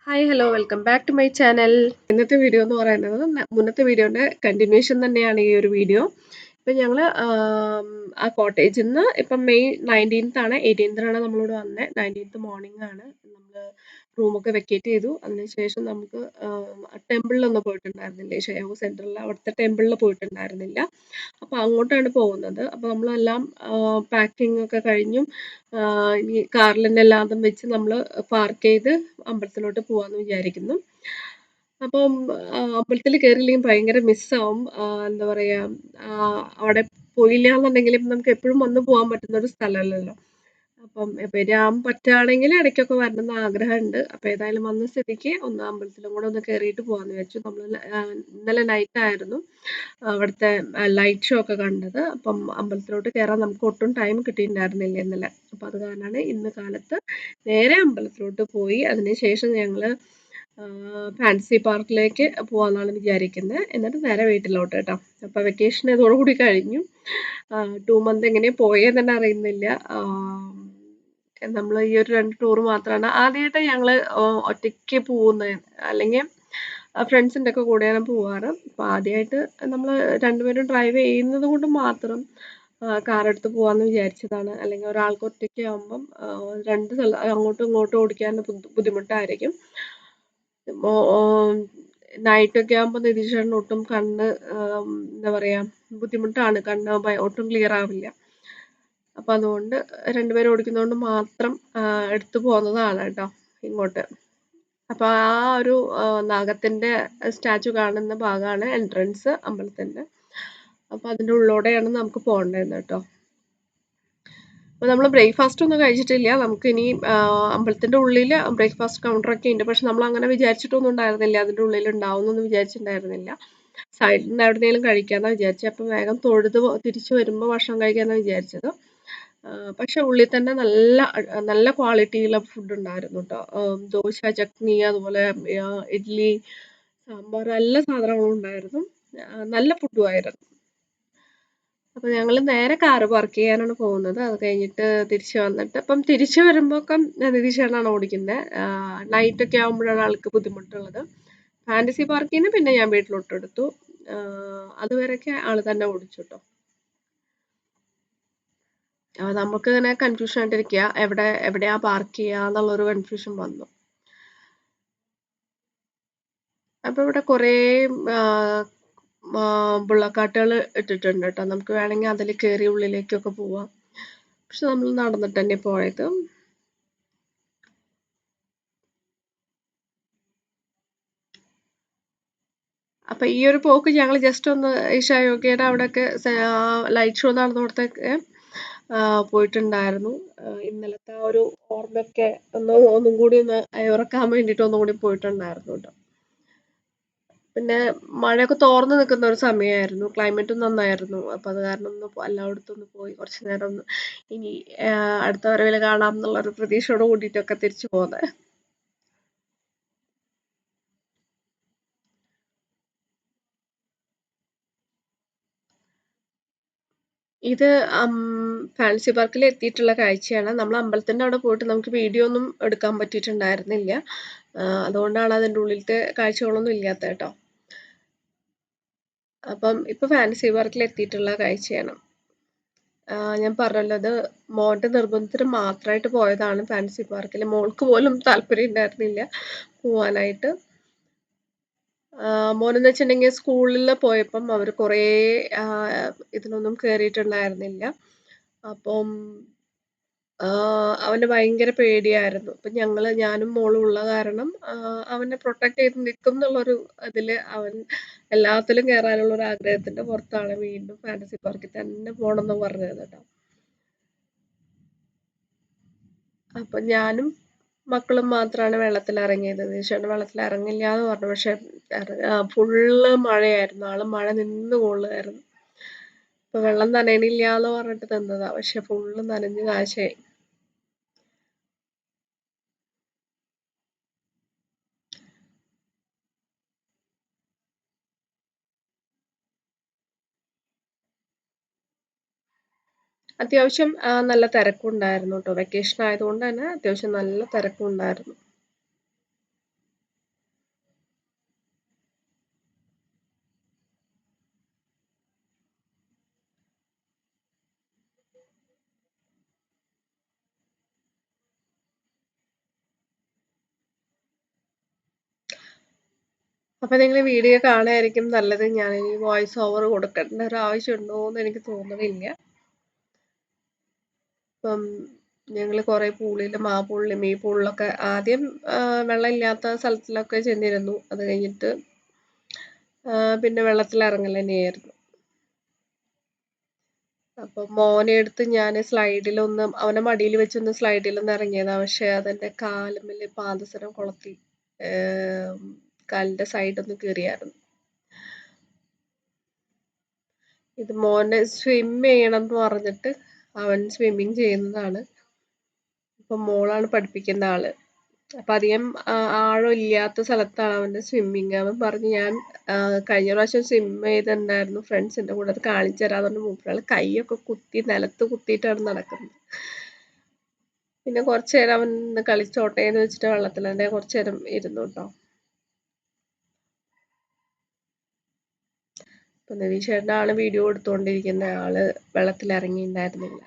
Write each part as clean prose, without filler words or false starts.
Hi hello welcome back to my channel. ഇന്നത്തെ video എന്ന് പറയുന്നത് മുന്നത്തെ വീഡിയോയുടെ കണ്ടിന്യൂഷൻ തന്നെയാണ് ഈ ഒരു വീഡിയോ. ഇപ്പം ഞങ്ങൾ ആ കോട്ടേജിൽ നിന്ന് ഇപ്പം മെയ് 19th ആണ്, 18th നമ്മളിവിടെ വന്നത്. 19th മോർണിംഗ് ആണ് നമ്മൾ റൂമൊക്കെ വെക്കേറ്റ് ചെയ്തു. അതിനുശേഷം നമുക്ക് ടെമ്പിളിലൊന്നും പോയിട്ടുണ്ടായിരുന്നില്ല, ഷെയർവ് സെൻറ്ററിൽ അവിടുത്തെ ടെമ്പിളിൽ പോയിട്ടുണ്ടായിരുന്നില്ല. അപ്പോൾ അങ്ങോട്ടാണ് പോകുന്നത്. അപ്പോൾ നമ്മളെല്ലാം പാക്കിംഗ് ഒക്കെ കഴിഞ്ഞു. ഈ കാറിൽ തന്നെ എല്ലാതും വെച്ച് നമ്മൾ പാർക്ക് ചെയ്ത് അമ്പലത്തിലോട്ട് പോവാന്ന് വിചാരിക്കുന്നു. അപ്പം അമ്പലത്തിൽ കയറിയില്ലെങ്കിൽ ഭയങ്കര മിസ്സാവും. എന്താ പറയാ, അവിടെ പോയില്ല എന്നുണ്ടെങ്കിലും നമുക്ക് എപ്പോഴും വന്ന് പോകാൻ പറ്റുന്ന ഒരു സ്ഥലമല്ലല്ലോ. അപ്പം വരാൻ പറ്റുകയാണെങ്കിൽ ഇടയ്ക്കൊക്കെ വരണം എന്ന് ആഗ്രഹമുണ്ട്. അപ്പം ഏതായാലും വന്ന സ്ഥിതിക്ക് ഒന്ന് അമ്പലത്തിലും കൂടെ ഒന്ന് കയറിയിട്ട് പോകാന്ന് വിചാരിച്ചു. നമ്മൾ ഇന്നലെ നൈറ്റ് ആയിരുന്നു അവിടുത്തെ ലൈറ്റ് ഷോ ഒക്കെ കണ്ടത്. അപ്പം അമ്പലത്തിലോട്ട് കയറാൻ നമുക്ക് ഒട്ടും ടൈം കിട്ടിയിട്ടുണ്ടായിരുന്നില്ല ഇന്നലെ. അപ്പം അത് കാരണമാണ് ഇന്ന് കാലത്ത് നേരെ അമ്പലത്തിലോട്ട് പോയി അതിനുശേഷം ഞങ്ങൾ ഫാൻസി പാർക്കിലേക്ക് പോകാമെന്നാണ് വിചാരിക്കുന്നത്. എന്നിട്ട് നേരെ വീട്ടിലോട്ട് കേട്ടോ. അപ്പോൾ വെക്കേഷൻ ഇതോടുകൂടി കഴിഞ്ഞു. 2 മന്ത് എങ്ങനെ പോയെന്ന് തന്നെ അറിയുന്നില്ല. നമ്മൾ ഈ ഒരു 2 ടൂർ മാത്രമാണ് ആദ്യമായിട്ട് ഞങ്ങൾ ഒറ്റയ്ക്ക് പോകുന്നത്. അല്ലെങ്കിൽ ഫ്രണ്ട്സിൻ്റെ ഒക്കെ കൂടെയാണ് പോവാറ്. അപ്പോൾ ആദ്യമായിട്ട് നമ്മൾ രണ്ടുപേരും ഡ്രൈവ് ചെയ്യുന്നത് കൊണ്ട് മാത്രം കാർ എടുത്ത് പോകാമെന്ന് വിചാരിച്ചതാണ്. അല്ലെങ്കിൽ ഒരാൾക്ക് ഒറ്റയ്ക്ക് ആകുമ്പം രണ്ട് സ്ഥലം അങ്ങോട്ടും ഇങ്ങോട്ടും ഓടിക്കാൻ ബുദ്ധിമുട്ടായിരിക്കും. നൈറ്റൊക്കെ ആകുമ്പോൾ നിതീഷേട്ടന് ഒട്ടും കണ്ണ് എന്താ പറയുക ബുദ്ധിമുട്ടാണ്, കണ്ണ് ഒട്ടും ക്ലിയർ ആവില്ല. അപ്പം അതുകൊണ്ട് രണ്ടുപേരും ഓടിക്കുന്നതുകൊണ്ട് മാത്രം എടുത്തു പോകുന്നതാണ് കേട്ടോ ഇങ്ങോട്ട്. അപ്പോൾ ആ ഒരു നാഗത്തിൻ്റെ സ്റ്റാച്ചു കാണുന്ന ഭാഗമാണ് എൻട്രൻസ് അമ്പലത്തിൻ്റെ. അപ്പോൾ അതിൻ്റെ ഉള്ളോടെയാണ് നമുക്ക് പോകേണ്ടത് കേട്ടോ. അപ്പോൾ നമ്മൾ ബ്രേക്ക്ഫാസ്റ്റ് ഒന്നും കഴിച്ചിട്ടില്ല. നമുക്ക് ഇനി അമ്പലത്തിൻ്റെ ഉള്ളിൽ ബ്രേക്ക്ഫാസ്റ്റ് കൗണ്ടറൊക്കെ ഉണ്ട്. പക്ഷെ നമ്മൾ അങ്ങനെ വിചാരിച്ചിട്ടൊന്നും ഉണ്ടായിരുന്നില്ല അതിൻ്റെ ഉള്ളിൽ ഉണ്ടാവുമെന്നൊന്നും വിചാരിച്ചിട്ടുണ്ടായിരുന്നില്ല. സൈഡിൽ നിന്ന് എവിടെയെങ്കിലും കഴിക്കാമെന്നാണ് വിചാരിച്ചത്. അപ്പം വേഗം തൊഴുത് തിരിച്ചു വരുമ്പോൾ ഭക്ഷണം കഴിക്കാമെന്നാണ് വിചാരിച്ചത്. പക്ഷെ ഉള്ളിൽ തന്നെ നല്ല ക്വാളിറ്റിയുള്ള ഫുഡ് ഉണ്ടായിരുന്നു കേട്ടോ. ദോശ, ചട്നി, അതുപോലെ ഇഡ്ഡലി, സാമ്പാർ, എല്ലാ സാധനങ്ങളും ഉണ്ടായിരുന്നു. നല്ല ഫുഡും ആയിരുന്നു. അപ്പോൾ ഞങ്ങൾ നേരെ കാറ് പാർക്ക് ചെയ്യാനാണ് പോകുന്നത്. അത് കഴിഞ്ഞിട്ട് തിരിച്ചു വന്നിട്ട് അപ്പം തിരിച്ചു വരുമ്പോഴൊക്കെ നിതീഷേട്ടനാണ് ഓടിക്കുന്നത്. നൈറ്റൊക്കെ ആകുമ്പോഴാണ് ആൾക്ക് ബുദ്ധിമുട്ടുള്ളത്. ഫാൻറ്റസി പാർക്കിൽ നിന്ന് പിന്നെ ഞാൻ വീട്ടിലോട്ട് എടുത്തു. അതുവരെയൊക്കെ ആൾ തന്നെ ഓടിച്ചു കേട്ടോ. നമുക്ക് ഇങ്ങനെ കൺഫ്യൂഷൻ ആയിട്ടിരിക്കുക, എവിടെയാ പാർക്ക് ചെയ്യുക എന്നുള്ളൊരു കൺഫ്യൂഷൻ വന്നു. അപ്പോൾ ഇവിടെ കുറേ ബുള്ളക്കാട്ടുകൾ ഇട്ടിട്ടുണ്ട് കേട്ടോ. നമുക്ക് വേണമെങ്കിൽ അതിൽ കയറി ഉള്ളിലേക്കൊക്കെ പോവാം. പക്ഷെ നമ്മൾ നടന്നിട്ട് തന്നെ പോയത്. അപ്പം ഈ ഒരു പോക്ക് ഞങ്ങൾ ജസ്റ്റ് ഒന്ന് ഈശായോഗ്യയുടെ അവിടെയൊക്കെ ലൈറ്റ് ഷോ നടന്നിടത്തൊക്കെ പോയിട്ടുണ്ടായിരുന്നു. ഇന്നലത്തെ ആ ഒരു ഓർമ്മയൊക്കെ ഒന്നും കൂടി ഒന്ന് അയവിറക്കാൻ വേണ്ടിയിട്ട് ഒന്നും കൂടി പോയിട്ടുണ്ടായിരുന്നു കേട്ടോ. പിന്നെ മഴയൊക്കെ തോർന്ന് നിൽക്കുന്ന ഒരു സമയമായിരുന്നു, ക്ലൈമറ്റും നന്നായിരുന്നു. അപ്പം അത് കാരണം ഒന്ന് എല്ലായിടത്തും ഒന്ന് പോയി കുറച്ച് നേരം ഒന്ന് ഇനി അടുത്ത വരവിൽ കാണാം എന്നുള്ളൊരു പ്രതീക്ഷയോട് കൂടിയിട്ടൊക്കെ തിരിച്ചു പോകുന്നത്. ഇത് ഫാൻസി പാർക്കിൽ എത്തിയിട്ടുള്ള കാഴ്ചയാണ്. നമ്മൾ അമ്പലത്തിൻ്റെ അവിടെ പോയിട്ട് നമുക്ക് വീഡിയോ ഒന്നും എടുക്കാൻ പറ്റിയിട്ടുണ്ടായിരുന്നില്ല. അതുകൊണ്ടാണ് അതിൻ്റെ ഉള്ളിലത്തെ കാഴ്ചകളൊന്നും ഇല്ലാത്ത കേട്ടോ. അപ്പം ഇപ്പൊ ഫാൻസി പാർക്കിൽ എത്തിയിട്ടുള്ള കാഴ്ചയാണ്. ഞാൻ പറഞ്ഞല്ലോ, അത് മോൻ്റെ നിർബന്ധത്തിന് മാത്രമായിട്ട് പോയതാണ് ഫാൻസി പാർക്കിൽ. മോൾക്ക് പോലും താല്പര്യം ഉണ്ടായിരുന്നില്ല പോവാനായിട്ട്. മോനെന്ന് വെച്ചിട്ടുണ്ടെങ്കിൽ സ്കൂളിൽ പോയപ്പം അവർ കുറേ ഇതിനൊന്നും കയറിയിട്ടുണ്ടായിരുന്നില്ല. അപ്പം അവന് ഭയങ്കര പേടിയായിരുന്നു. അപ്പം ഞാനും മോളും ഉള്ള കാരണം അവനെ പ്രൊട്ടക്ട് ചെയ്ത് നിൽക്കും എന്നുള്ളൊരു ഇതിൽ അവൻ എല്ലാത്തിലും കയറാനുള്ള ഒരു ആഗ്രഹത്തിന്റെ പുറത്താണ് വീണ്ടും ഫാൻറ്റസി പാർക്കിൽ തന്നെ പോകണമെന്ന് പറഞ്ഞത് കേട്ടോ. അപ്പം ഞാനും മക്കളും മാത്രമാണ് വെള്ളത്തിൽ ഇറങ്ങിയത്. നിതീഷേട്ടൻ വെള്ളത്തിൽ ഇറങ്ങില്ല എന്ന് പറഞ്ഞു. പക്ഷെ ഫുള്ള് മഴയായിരുന്നു. ആള് മഴ നിന്ന് കൊള്ളുമായിരുന്നു. ഇപ്പൊ വെള്ളം നനയണില്ല എന്ന് പറഞ്ഞിട്ട് നിന്നതാ. പക്ഷെ ഫുള്ള് നനഞ്ഞ് നാശമായി. അത്യാവശ്യം നല്ല തിരക്കുണ്ടായിരുന്നു കേട്ടോ. വെക്കേഷൻ ആയതുകൊണ്ട് തന്നെ അത്യാവശ്യം നല്ല തിരക്കുണ്ടായിരുന്നു. അപ്പൊ നിങ്ങൾ വീഡിയോ കാണുകയായിരിക്കും നല്ലത്. ഞാൻ ഈ വോയിസ് ഓവർ കൊടുക്കേണ്ട ഒരു ആവശ്യമുണ്ടോ എന്ന് എനിക്ക് തോന്നുന്നില്ല. ഇപ്പം ഞങ്ങൾ കുറേ പൂളിലും ആ പൂളിലും ഈ പൂളിലൊക്കെ ആദ്യം വെള്ളമില്ലാത്ത സ്ഥലത്തിലൊക്കെ ചെന്നിരുന്നു. അത് കഴിഞ്ഞിട്ട് പിന്നെ വെള്ളത്തിൽ ഇറങ്ങൽ തന്നെയായിരുന്നു. അപ്പൊ മോനെ എടുത്ത് ഞാൻ സ്ലൈഡിലൊന്ന് അവനെ മടിയിൽ വെച്ചൊന്ന് സ്ലൈഡിലൊന്ന് ഇറങ്ങിയതാ. പക്ഷെ അതെന്റെ കാലുമ്മല് പാദസരം കൊളത്തി കാലിന്റെ സൈഡൊന്ന് കീറിയായിരുന്നു. ഇത് മോനെ സ്വിം ചെയ്യണം എന്ന് പറഞ്ഞിട്ട് അവൻ സ്വിമ്മിങ് ചെയ്യുന്നതാണ്. ഇപ്പൊ മോളാണ് പഠിപ്പിക്കുന്ന ആള്. അപ്പൊ അധികം ആഴം ഇല്ലാത്ത സ്ഥലത്താണ് അവന്റെ സ്വിമ്മിങ്. അവൻ പറഞ്ഞു ഞാൻ കഴിഞ്ഞ പ്രാവശ്യം സ്വിം ചെയ്തിട്ടുണ്ടായിരുന്നു ഫ്രണ്ട്സിന്റെ കൂടെ, അത് കാണിച്ചു തരാന്ന് പറഞ്ഞു മൂപ്പരാള് കൈയൊക്കെ കുത്തി നിലത്ത് കുത്തിയിട്ടാണ് നടക്കുന്നത്. പിന്നെ കുറച്ചു നേരം അവൻ കളിച്ചോട്ടെ എന്ന് വെച്ചിട്ട് വെള്ളത്തിൽ തന്നെ കുറച്ചു നേരം ഇരുന്നു കേട്ടോ. അപ്പൊ നിതീഷേട്ടൻ്റെ ആള് വീഡിയോ എടുത്തുകൊണ്ടിരിക്കുന്ന ആള് വെള്ളത്തിൽ ഇറങ്ങിയിട്ടുണ്ടായിരുന്നില്ല.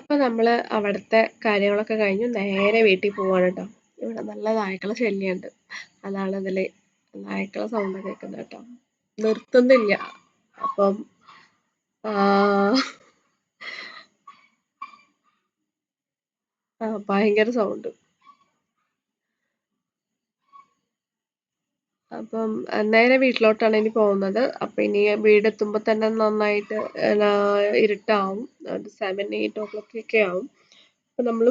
അപ്പോൾ നമ്മൾ അവിടുത്തെ കാര്യങ്ങളൊക്കെ കഴിഞ്ഞു നേരെ വീട്ടിൽ പോവാണ് കേട്ടോ. ഇവിടെ നല്ല നായ്ക്കളെ ശല്യമുണ്ട്. അതാണ് ഇതിൽ നായ്ക്കളെ സൗണ്ട് കേൾക്കുന്നത് കേട്ടോ. നിർത്തുന്നില്ല. അപ്പം ഭയങ്കര സൗണ്ട്. അപ്പം നേരെ വീട്ടിലോട്ടാണ് ഇനി പോകുന്നത്. അപ്പം ഇനി വീടെത്തുമ്പോൾ തന്നെ നന്നായിട്ട് ഇരുട്ടാവും. ഒരു 7, 8 o'clock ഒക്കെ ആവും. അപ്പം നമ്മൾ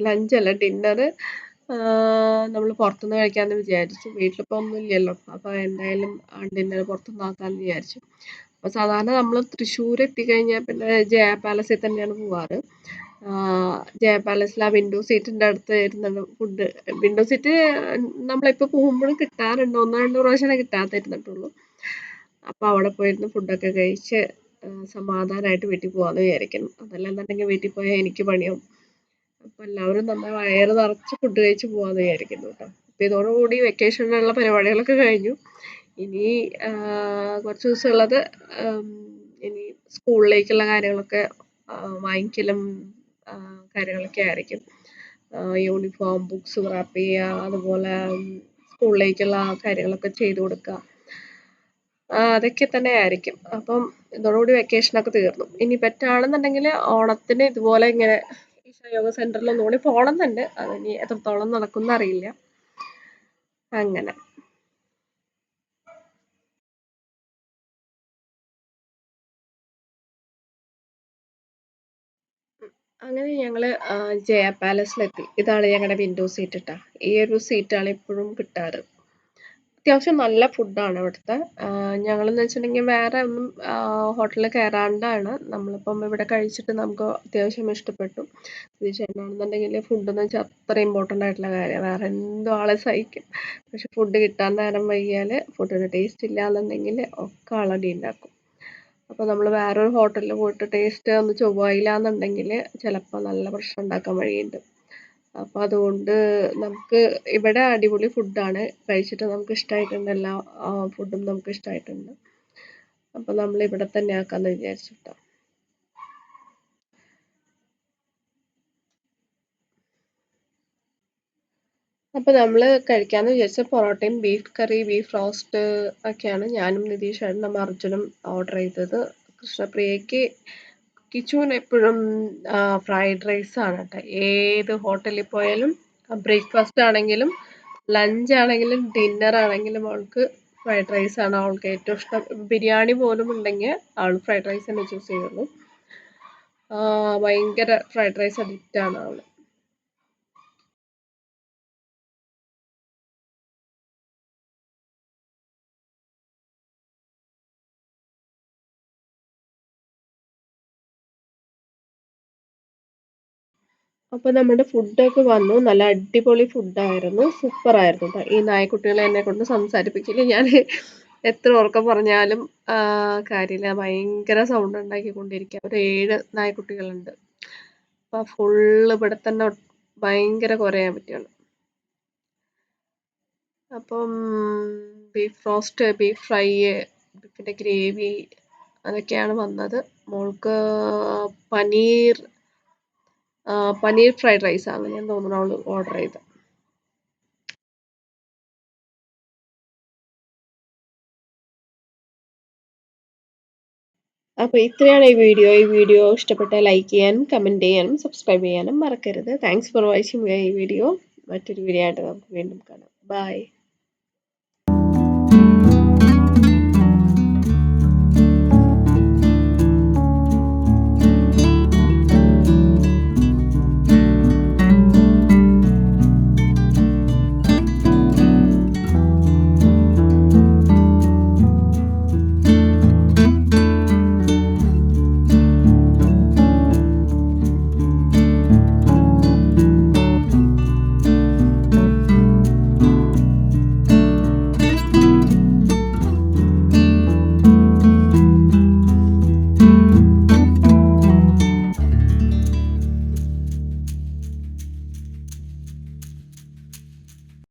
ലഞ്ചല്ല ഡിന്നർ നമ്മൾ പുറത്തുനിന്ന് കഴിക്കാമെന്ന് വിചാരിച്ചു. വീട്ടിലിപ്പോൾ ഒന്നുമില്ലല്ലോ. അപ്പോൾ എന്തായാലും ഡിന്നർ പുറത്തുനിന്ന് ആക്കാമെന്ന് വിചാരിച്ചു. അപ്പോൾ സാധാരണ നമ്മൾ തൃശ്ശൂർ എത്തിക്കഴിഞ്ഞാൽ പിന്നെ ജയ പാലസിൽ തന്നെയാണ് പോവാറ്. ജയ പാലസിൽ ആ വിൻഡോ സീറ്റിൻ്റെ അടുത്ത് ഇരുന്നിട്ട് ഫുഡ്. വിൻഡോ സീറ്റ് നമ്മളിപ്പോൾ പോകുമ്പോഴും കിട്ടാറുണ്ട്. 1-2 പ്രാവശ്യമേ കിട്ടാതിരുന്നിട്ടുള്ളൂ. അപ്പോൾ അവിടെ പോയിരുന്ന് ഫുഡൊക്കെ കഴിച്ച് സമാധാനമായിട്ട് വീട്ടിൽ പോകാമെന്ന് വിചാരിക്കുന്നു. അതല്ലെന്നുണ്ടെങ്കിൽ വീട്ടിൽ പോയാൽ എനിക്ക് പണിയാവും. അപ്പോൾ എല്ലാവരും നന്നായി വയറ് നിറച്ച് ഫുഡ് കഴിച്ച് പോകാമെന്ന് വിചാരിക്കുന്നു കേട്ടോ. അപ്പോൾ ഇതോടുകൂടി വെക്കേഷനിലുള്ള പരിപാടികളൊക്കെ കഴിഞ്ഞു. ഇനി കുറച്ച് ദിവസമുള്ളത് ഇനി സ്കൂളിലേക്കുള്ള കാര്യങ്ങളൊക്കെ വാങ്ങിക്കലും കാര്യങ്ങളൊക്കെ ആയിരിക്കും. യൂണിഫോം, ബുക്സ് റാപ്പ് ചെയ്യുക, അതുപോലെ സ്കൂളിലേക്കുള്ള കാര്യങ്ങളൊക്കെ ചെയ്തു കൊടുക്കുക. അതൊക്കെ തന്നെ ആയിരിക്കും. അപ്പം ഇതോടുകൂടി വെക്കേഷനൊക്കെ തീർന്നു. ഇനി പറ്റുകയാണെന്നുണ്ടെങ്കിൽ ഓണത്തിന് ഇതുപോലെ ഇങ്ങനെ ഈശാ യോഗ സെന്ററിൽ ഒന്നുകൂടി പോകണമെന്നുണ്ട്. അതിനി എത്രത്തോളം നടക്കുമെന്ന് അറിയില്ല. അങ്ങനെ അങ്ങനെ ഞങ്ങൾ ജയ പാലസിലെത്തി. ഇതാണ് ഞങ്ങളുടെ വിൻഡോ സീറ്റ് കേട്ടോ. ഈ ഒരു സീറ്റാണ് ഇപ്പോഴും കിട്ടാറ്. അത്യാവശ്യം നല്ല ഫുഡാണ് ഇവിടുത്തെ. ഞങ്ങളെന്ന് വെച്ചിട്ടുണ്ടെങ്കിൽ വേറെ ഒന്നും ഹോട്ടലിൽ കയറാണ്ടാണ് നമ്മളിപ്പം ഇവിടെ കഴിച്ചിട്ട് നമുക്ക് അത്യാവശ്യം ഇഷ്ടപ്പെട്ടു. ചേട്ടനാണെന്നുണ്ടെങ്കിൽ ഫുഡ് എന്ന് വെച്ചാൽ അത്ര ഇമ്പോർട്ടൻ്റ് ആയിട്ടുള്ള കാര്യമാണ്. വേറെ എന്തോ ആളെ സഹിക്കും. പക്ഷെ ഫുഡ് കിട്ടാൻ നേരം വൈകിയാൽ ഫുഡിന് ടേസ്റ്റ് ഇല്ല എന്നുണ്ടെങ്കിൽ ഒക്കെ ആളടി ഉണ്ടാക്കും. അപ്പോൾ നമ്മൾ വേറൊരു ഹോട്ടലിൽ പോയിട്ട് ടേസ്റ്റ് ഒന്ന് ചൊവ്വായില്ല എന്നുണ്ടെങ്കിൽ ചിലപ്പോൾ നല്ല പ്രശ്നം ഉണ്ടാക്കാൻ വഴിയുണ്ട്. അപ്പോൾ അതുകൊണ്ട് നമുക്ക് ഇവിടെ അടിപൊളി ഫുഡാണ്. കഴിച്ചിട്ട് നമുക്ക് ഇഷ്ടമായിട്ടുണ്ട്. എല്ലാ ഫുഡും നമുക്ക് ഇഷ്ടമായിട്ടുണ്ട്. അപ്പോൾ നമ്മൾ ഇവിടെ തന്നെ ആക്കാമെന്ന് വിചാരിച്ചിട്ടോ. അപ്പോൾ നമ്മൾ കഴിക്കാമെന്ന് വിചാരിച്ച പൊറോട്ടയും ബീഫ് കറി, ബീഫ് റോസ്റ്റ് ഒക്കെയാണ് ഞാനും നിതീഷ് ഏട്ടനും അർജുനും ഓർഡർ ചെയ്തത്. കൃഷ്ണപ്രിയയ്ക്ക് കിച്ചുവിന് എപ്പോഴും ഫ്രൈഡ് റൈസ് ആണ് കേട്ടോ. ഏത് ഹോട്ടലിൽ പോയാലും ബ്രേക്ക്ഫാസ്റ്റ് ആണെങ്കിലും ലഞ്ച് ആണെങ്കിലും ഡിന്നർ ആണെങ്കിലും അവൾക്ക് ഫ്രൈഡ് റൈസ് ആണ് അവൾക്ക് ഏറ്റവും ഇഷ്ടം. ബിരിയാണി പോലും ഉണ്ടെങ്കിൽ അവൾ ഫ്രൈഡ് റൈസ് തന്നെ ചൂസ് ചെയ്യുള്ളൂ. ഭയങ്കര ഫ്രൈഡ് റൈസ് അഡിക്റ്റ് ആണ് അവൾ. അപ്പോൾ നമ്മുടെ ഫുഡൊക്കെ വന്നു. നല്ല അടിപൊളി ഫുഡായിരുന്നു. സൂപ്പറായിരുന്നു കേട്ടോ. ഈ നായ്ക്കുട്ടികളെ എന്നെ കൊണ്ട് സംസാരിപ്പിക്കില്ല. ഞാൻ എത്ര ഉറക്കെ പറഞ്ഞാലും കാര്യമില്ല. ഭയങ്കര സൗണ്ട് ഉണ്ടാക്കിക്കൊണ്ടിരിക്കുക. ഒരു 7 നായ്ക്കുട്ടികളുണ്ട്. അപ്പോൾ ഫുള്ള് ഇവിടെ തന്നെ ഭയങ്കര കുരയാൻ പറ്റുകയാണ്. അപ്പം ബീഫ് റോസ്റ്റ്, ബീഫ് ഫ്രൈ, ബീഫിൻ്റെ ഗ്രേവി അതൊക്കെയാണ് വന്നത്. മോൾക്ക് പനീർ ഫ്രൈഡ് റൈസ് അങ്ങനെയാന്ന് തോന്നുന്നു അവൾ ഓർഡർ ചെയ്തത്. അപ്പോൾ ഇത്രയാണ് ഈ വീഡിയോ. ഈ വീഡിയോ ഇഷ്ടപ്പെട്ടാൽ ലൈക്ക് ചെയ്യാനും കമൻറ്റ് ചെയ്യാനും സബ്സ്ക്രൈബ് ചെയ്യാനും മറക്കരുത്. താങ്ക്സ് ഫോർ വാച്ചിങ് ഈ വീഡിയോ. മറ്റൊരു വീഡിയോ ആയിട്ട് നമുക്ക് വീണ്ടും കാണാം. ബൈ.